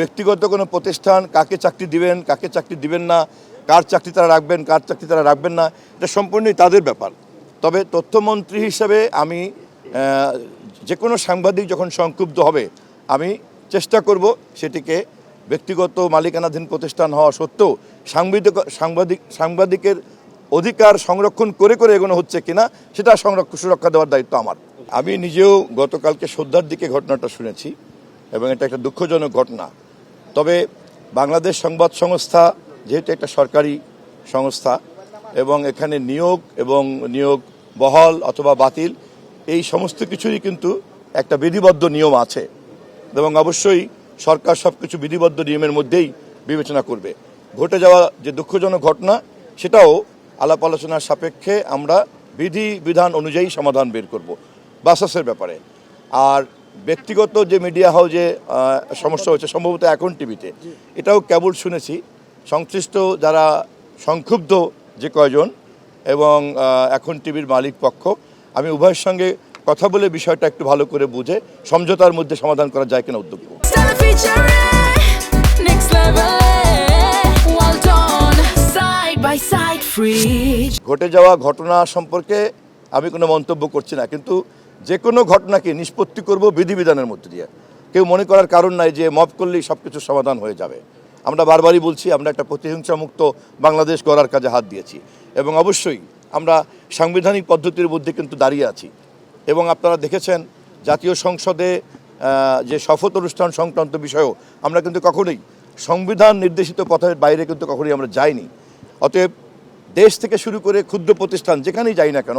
ব্যক্তিগত কোনো প্রতিষ্ঠান কাকে চাকরি দিবেন কাকে চাকরি দিবেন না, কার চাকরি তারা রাখবেন কার চাকরি তারা রাখবেন না, এটা সম্পূর্ণই তাদের ব্যাপার। তবে তথ্যমন্ত্রী হিসেবে আমি যে কোনো সাংবাদিক যখন সংক্ষুব্ধ হবে আমি চেষ্টা করব সেটিকে ব্যক্তিগত মালিকানাধীন প্রতিষ্ঠান হওয়া সত্ত্বেও সাংবাদিকের অধিকার সংরক্ষণ করে করে এগোনো হচ্ছে কিনা সেটা সুরক্ষা দেওয়ার দায়িত্ব আমার। আমি নিজেও গতকালকে সন্ধ্যার দিকে ঘটনাটা শুনেছি এবং এটা একটা দুঃখজনক ঘটনা। তবে বাংলাদেশ সংবাদ সংস্থা যেহেতু একটা সরকারি সংস্থা এবং এখানে নিয়োগ বহাল অথবা বাতিল এই সমস্ত কিছুরই কিন্তু একটা বিধিবদ্ধ নিয়ম আছে এবং অবশ্যই সরকার সব কিছু বিধিবদ্ধ নিয়মের মধ্যেই বিবেচনা করবে। ঘটে যাওয়া যে দুঃখজনক ঘটনা সেটাও আলাপ আলোচনার সাপেক্ষে আমরা বিধান অনুযায়ী সমাধান বের করব বাসাসের ব্যাপারে। আর ব্যক্তিগত যে মিডিয়া হাউসে সমস্যা হচ্ছে সম্ভবত এখন টিভিতে, এটাও কেবল শুনেছি সংশ্লিষ্ট যারা সংক্ষুব্ধ যে কয়জন এবং এখন টিভির মালিক পক্ষ, আমি উভয়ের সঙ্গে কথা বলে বিষয়টা একটু ভালো করে বুঝে সমঝোতার মধ্যে সমাধান করা যায় কিনা উদ্যোগ নেব। ঘটে যাওয়া ঘটনা সম্পর্কে আমি কোনো মন্তব্য করছি না, কিন্তু যে কোনো ঘটনাকে নিষ্পত্তি করব বিধিবিধানের মধ্যে দিয়ে। কেউ মনে করার কারণ নাই যে মব করলেই সব কিছু সমাধান হয়ে যাবে। আমরা বারবারই বলছি আমরা একটা প্রতিহিংসামুক্ত বাংলাদেশ গড়ার কাজে হাত দিয়েছি এবং অবশ্যই আমরা সাংবিধানিক পদ্ধতির মধ্যে কিন্তু দাঁড়িয়ে আছি। এবং আপনারা দেখেছেন জাতীয় সংসদে যে শপথ অনুষ্ঠান সংক্রান্ত বিষয়েও আমরা কিন্তু কখনোই সংবিধান নির্দেশিত পথের বাইরে কিন্তু কখনোই আমরা যাইনি। অতএব দেশ থেকে শুরু করে ক্ষুদ্র প্রতিষ্ঠান যেখানেই যাই না কেন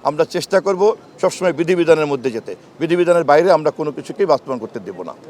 আমরা চেষ্টা করব সবসময় বিধিবিধানের মধ্যে যেতে। বিধিবিধানের বাইরে আমরা কোনো কিছুকেই বাস্তবায়ন করতে দেব না।